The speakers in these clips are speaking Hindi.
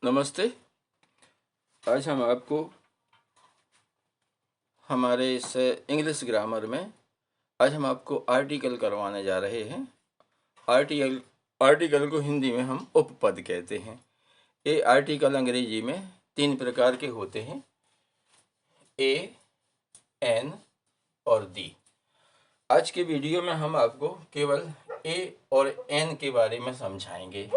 नमस्ते। आज हम आपको हमारे इस इंग्लिश ग्रामर में आज हम आपको आर्टिकल करवाने जा रहे हैं। आर्टिकल को हिंदी में हम उपपद कहते हैं। ये आर्टिकल अंग्रेजी में 3 प्रकार के होते हैं, ए, एन और दी। आज के वीडियो में हम आपको केवल ए और एन के बारे में समझाएंगे।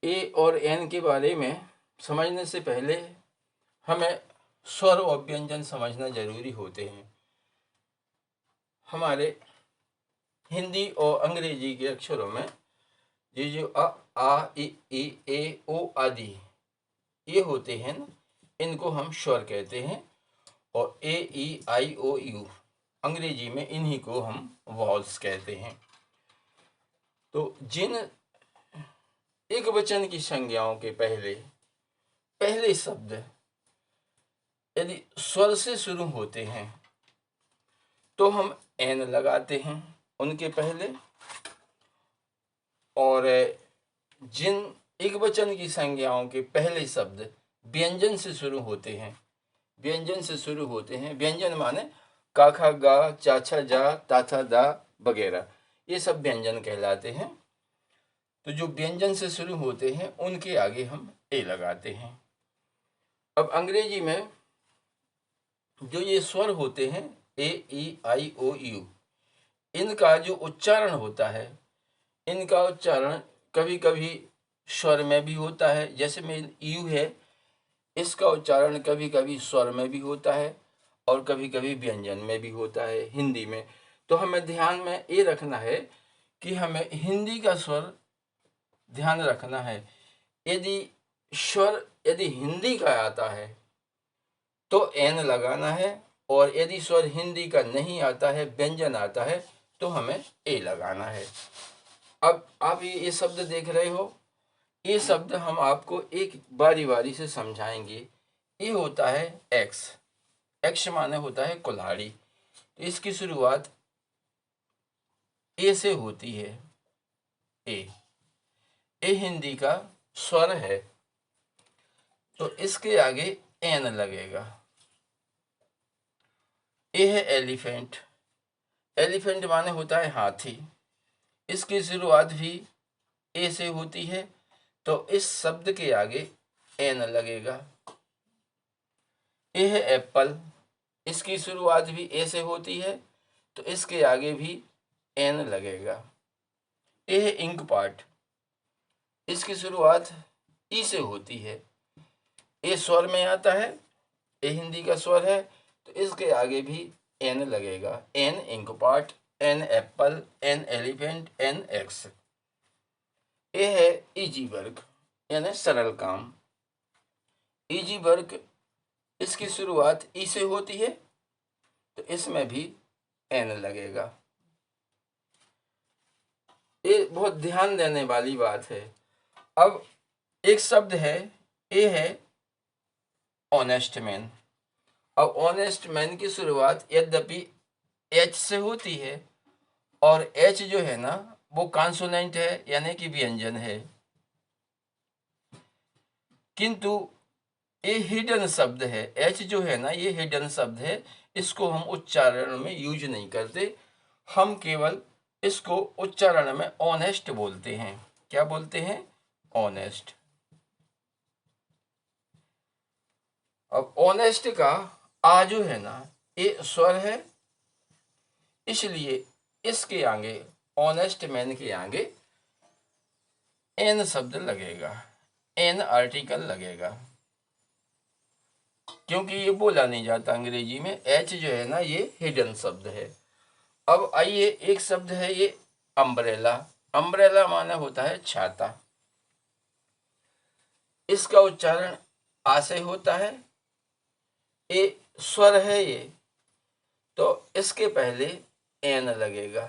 ए और एन के बारे में समझने से पहले हमें स्वर और व्यंजन समझना जरूरी होते हैं। हमारे हिंदी और अंग्रेजी के अक्षरों में ये जो अ, आ, ई, ए, ओ आदि ये होते हैं, इनको हम स्वर कहते हैं। और ए, ई, आई, ओ, यू अंग्रेजी में इन्हीं को हम वॉल्स कहते हैं। तो जिन एक वचन की संज्ञाओं के पहले शब्द यदि स्वर से शुरू होते हैं तो हम एन लगाते हैं उनके पहले, और जिन एक वचन की संज्ञाओं के पहले शब्द व्यंजन से शुरू होते हैं, व्यंजन माने काखा गा, चाचा जा, ताथा दा वगैरह, ये सब व्यंजन कहलाते हैं। तो जो व्यंजन से शुरू होते हैं उनके आगे हम ए लगाते हैं। अब अंग्रेजी में जो ये स्वर होते हैं ए, ई, आई, ओ, यू, इनका जो उच्चारण होता है, इनका उच्चारण कभी कभी स्वर में भी होता है। जैसे में यू है, इसका उच्चारण कभी कभी स्वर में भी होता है और कभी कभी व्यंजन में भी होता है हिंदी में। तो हमें ध्यान में ये रखना है कि हमें हिंदी का स्वर ध्यान रखना है। यदि स्वर यदि हिंदी का आता है तो एन लगाना है, और यदि स्वर हिंदी का नहीं आता है, व्यंजन आता है, तो हमें ए लगाना है। अब आप ये शब्द देख रहे हो, ये शब्द हम आपको एक बारी बारी से समझाएंगे। ये होता है एक्स। एक्स माने होता है कुल्हाड़ी। तो इसकी शुरुआत ए से होती है। ए हिंदी का स्वर है, तो इसके आगे एन लगेगा। ए है एलिफेंट। एलिफेंट माने होता है हाथी। इसकी शुरुआत भी ए से होती है, तो इस शब्द के आगे एन लगेगा। ए है एप्पल। इसकी शुरुआत भी ए से होती है, तो इसके आगे भी एन लगेगा। ए है इंक पार्ट। इसकी शुरुआत ई से होती है। ए स्वर में आता है, ए हिंदी का स्वर है, तो इसके आगे भी एन लगेगा। An ink pot, an apple, an elephant, an axe. A है इजी वर्क यानी सरल काम। इजी वर्क, इसकी शुरुआत ई से होती है, तो इसमें भी एन लगेगा। ये बहुत ध्यान देने वाली बात है। अब एक शब्द है, ए है ऑनेस्ट मैन। अब ऑनेस्ट मैन की शुरुआत यद्यपि एच से होती है, और एच जो है ना वो कॉन्सोनेंट है यानी कि व्यंजन है, किंतु ये हिडन शब्द है। एच जो है ना ये हिडन शब्द है, इसको हम उच्चारण में यूज नहीं करते। हम केवल इसको उच्चारण में ऑनेस्ट बोलते हैं। क्या बोलते हैं? ऑनेस्ट। अब ऑनेस्ट का आ जो है ना ये स्वर है, इसलिए इसके आगे ऑनेस्ट मैन के आगे एन शब्द लगेगा, एन आर्टिकल लगेगा, क्योंकि ये बोला नहीं जाता अंग्रेजी में। एच जो है ना ये हिडन शब्द है। अब आइए, एक शब्द है ये अम्ब्रेला। अम्ब्रेला माना होता है छाता। इसका उच्चारण आ से होता है, ए स्वर है ये, तो इसके पहले एन लगेगा।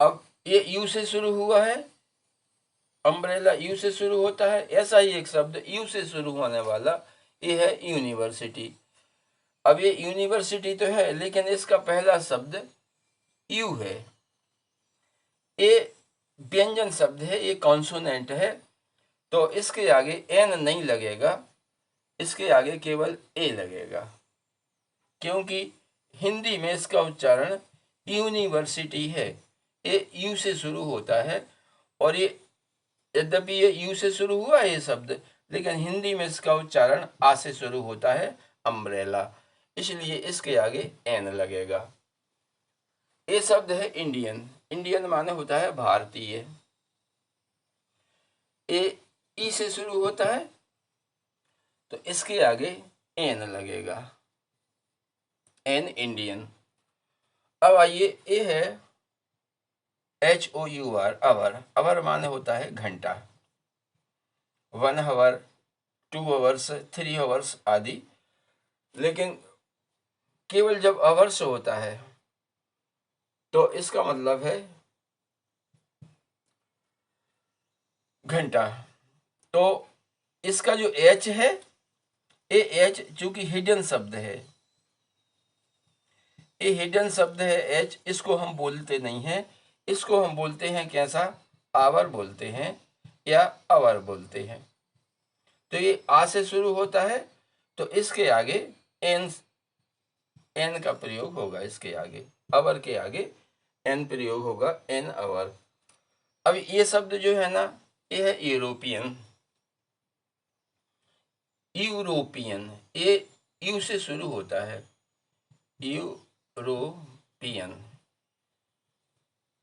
अब ये यू से शुरू हुआ है, अम्ब्रेला यू से शुरू होता है। ऐसा ही एक शब्द यू से शुरू होने वाला ये है यूनिवर्सिटी। अब ये यूनिवर्सिटी तो है, लेकिन इसका पहला शब्द यू है। ए व्यंजन शब्द है, ये कॉन्सोनेंट है, तो इसके आगे एन नहीं लगेगा, इसके आगे केवल ए लगेगा, क्योंकि हिंदी में इसका उच्चारण यूनिवर्सिटी है, ये यू से शुरू होता है, और ये यद्यपि ये यू से शुरू हुआ है ये शब्द, लेकिन हिंदी में इसका उच्चारण आ से शुरू होता है, अम्ब्रेला, इसलिए इसके आगे एन लगेगा। ये शब्द है इंडियन, इंडियन माने होता है भारतीय, ए ई से शुरू होता है, तो इसके आगे एन लगेगा, एन इंडियन। अब आइए, ए है HOUR, अवर, अवर माने होता है घंटा, 1 आवर, 2 आवर्स, 3 आवर्स आदि, लेकिन केवल जब आवर्स होता है तो इसका मतलब है घंटा। तो इसका जो एच है, ये एच चूंकि हिडन शब्द है, ये हिडन शब्द है एच, इसको हम बोलते नहीं हैं, इसको हम बोलते हैं कैसा, आवर बोलते हैं या अवर बोलते हैं। तो ये आ से शुरू होता है, तो इसके आगे एन का प्रयोग होगा, इसके आगे अवर के आगे एन प्रयोग होगा, एन अवर। अब ये शब्द जो है ना, ये है यूरोपियन, यूरोपियन, ये यू से शुरू होता है, यूरोपियन,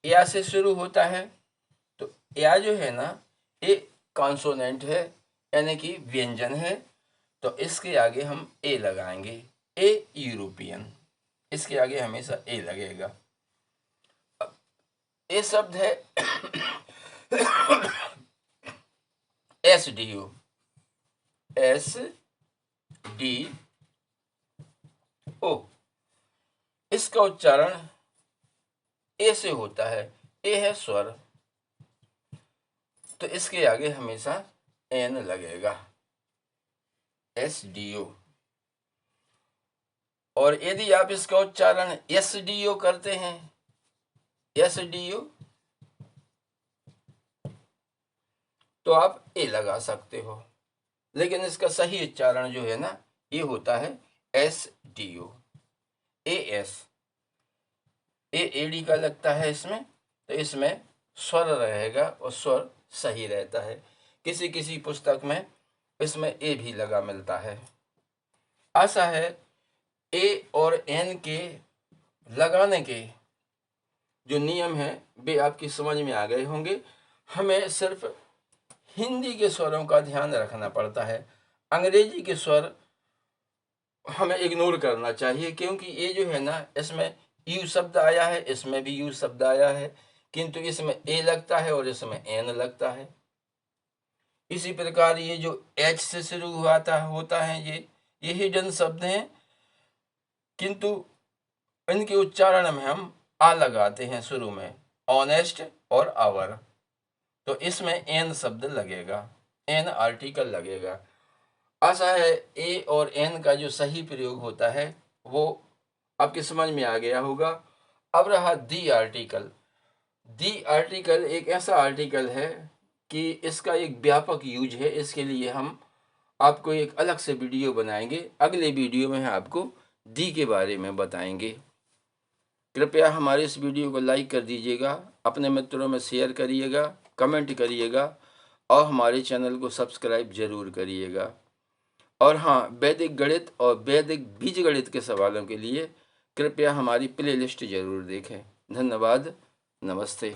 या से शुरू होता है, तो या जो है ना, ये कॉन्सोनेंट है, यानी कि व्यंजन है, तो इसके आगे हम ए लगाएंगे, ए यूरोपियन, इसके आगे हमेशा ए लगेगा। ये शब्द है SDU, SDO, इसका उच्चारण ए से होता है, ए है स्वर, तो इसके आगे हमेशा एन लगेगा, SDO। और यदि आप इसका उच्चारण SDO करते हैं, SDO, तो आप ए लगा सकते हो, लेकिन इसका सही उच्चारण जो है ना, ये होता है SDO, AS, एडी का लगता है इसमें, तो इसमें स्वर रहेगा और स्वर सही रहता है। किसी किसी पुस्तक में इसमें ए भी लगा मिलता है। आशा है ए और एन के लगाने के जो नियम हैं वे आपकी समझ में आ गए होंगे। हमें सिर्फ हिंदी के स्वरों का ध्यान रखना पड़ता है, अंग्रेजी के स्वर हमें इग्नोर करना चाहिए, क्योंकि ये जो है ना, इसमें यू शब्द आया है, इसमें भी यू शब्द आया है, किंतु इसमें ए लगता है और इसमें एन लगता है। इसी प्रकार ये जो एच से शुरू होता है, ये हिडन शब्द हैं, किंतु इनके उच्चारण में हम आ लगाते हैं शुरू में, ऑनेस्ट और आवर, तो इसमें एन शब्द लगेगा, एन आर्टिकल लगेगा। आशा है ए और एन का जो सही प्रयोग होता है वो आपके समझ में आ गया होगा। अब रहा दी आर्टिकल। दी आर्टिकल एक ऐसा आर्टिकल है कि इसका एक व्यापक यूज है, इसके लिए हम आपको एक अलग से वीडियो बनाएंगे। अगले वीडियो में आपको दी के बारे में बताएंगे। कृपया हमारे इस वीडियो को लाइक कर दीजिएगा, अपने मित्रों में शेयर करिएगा, कमेंट करिएगा और हमारे चैनल को सब्सक्राइब जरूर करिएगा। और हाँ, वैदिक गणित और वैदिक बीजगणित के सवालों के लिए कृपया हमारी प्लेलिस्ट जरूर देखें। धन्यवाद, नमस्ते।